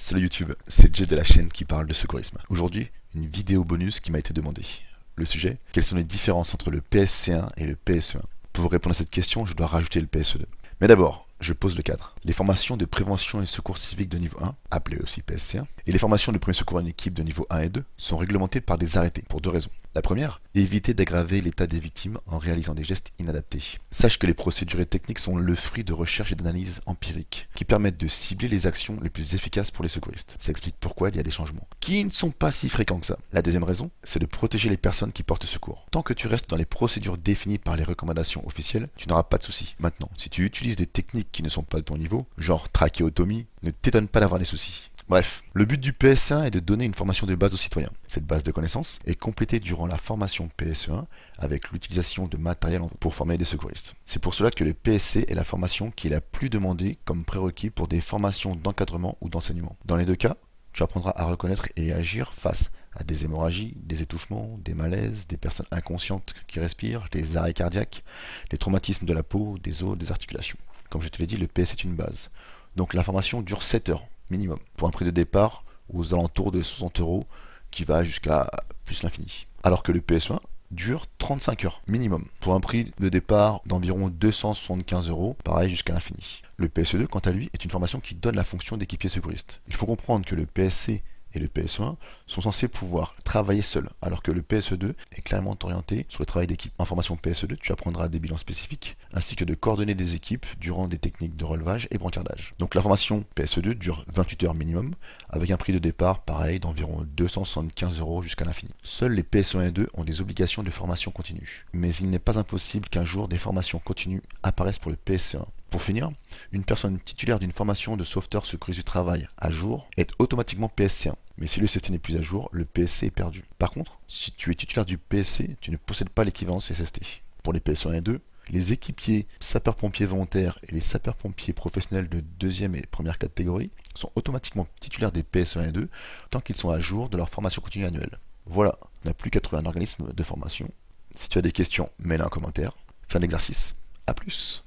Salut YouTube, c'est Jay de la chaîne qui parle de secourisme. Aujourd'hui, une vidéo bonus qui m'a été demandée. Le sujet, quelles sont les différences entre le PSC1 et le PSE1? Pour répondre à cette question, je dois rajouter le PSE2. Mais d'abord, je pose le cadre. Les formations de prévention et secours civique de niveau 1, appelées aussi PSC1, et les formations de premier secours en équipe de niveau 1 et 2 sont réglementées par des arrêtés, pour deux raisons. La première, éviter d'aggraver l'état des victimes en réalisant des gestes inadaptés. Sache que les procédures et techniques sont le fruit de recherches et d'analyses empiriques qui permettent de cibler les actions les plus efficaces pour les secouristes. Ça explique pourquoi il y a des changements, qui ne sont pas si fréquents que ça. La deuxième raison, c'est de protéger les personnes qui portent secours. Tant que tu restes dans les procédures définies par les recommandations officielles, tu n'auras pas de soucis. Maintenant, si tu utilises des techniques qui ne sont pas de ton niveau, genre trachéotomie, ne t'étonne pas d'avoir des soucis. Bref, le but du PSC1 est de donner une formation de base aux citoyens. Cette base de connaissances est complétée durant la formation PSE1 avec l'utilisation de matériel pour former des secouristes. C'est pour cela que le PSC est la formation qui est la plus demandée comme prérequis pour des formations d'encadrement ou d'enseignement. Dans les deux cas, tu apprendras à reconnaître et agir face à des hémorragies, des étouffements, des malaises, des personnes inconscientes qui respirent, des arrêts cardiaques, les traumatismes de la peau, des os, des articulations. Comme je te l'ai dit, le PS est une base. Donc la formation dure 7 heures minimum, pour un prix de départ aux alentours de 60 euros qui va jusqu'à plus l'infini. Alors que le PS1 dure 35 heures minimum, pour un prix de départ d'environ 275 euros, pareil jusqu'à l'infini. Le PSE2, quant à lui, est une formation qui donne la fonction d'équipier secouriste. Il faut comprendre que le PSC et le PSE1 sont censés pouvoir travailler seuls, alors que le PSE2 est clairement orienté sur le travail d'équipe. En formation PSE2, tu apprendras des bilans spécifiques, ainsi que de coordonner des équipes durant des techniques de relevage et brancardage. Donc la formation PSE2 dure 28 heures minimum, avec un prix de départ pareil d'environ 275 euros jusqu'à l'infini. Seuls les PSE1 et 2 ont des obligations de formation continue, mais il n'est pas impossible qu'un jour des formations continues apparaissent pour le PSE1. Pour finir, une personne titulaire d'une formation de sauveteur secouriste du travail à jour est automatiquement PSC1. Mais si le SST n'est plus à jour, le PSC est perdu. Par contre, si tu es titulaire du PSC, tu ne possèdes pas l'équivalent SST. Pour les PSE1 et 2, les équipiers sapeurs-pompiers volontaires et les sapeurs-pompiers professionnels de deuxième et première catégorie sont automatiquement titulaires des PSE1 et 2 tant qu'ils sont à jour de leur formation continue annuelle. Voilà, tu n'as plus qu'à trouver un organisme de formation. Si tu as des questions, mets-les en commentaire. Fin d'exercice, à plus.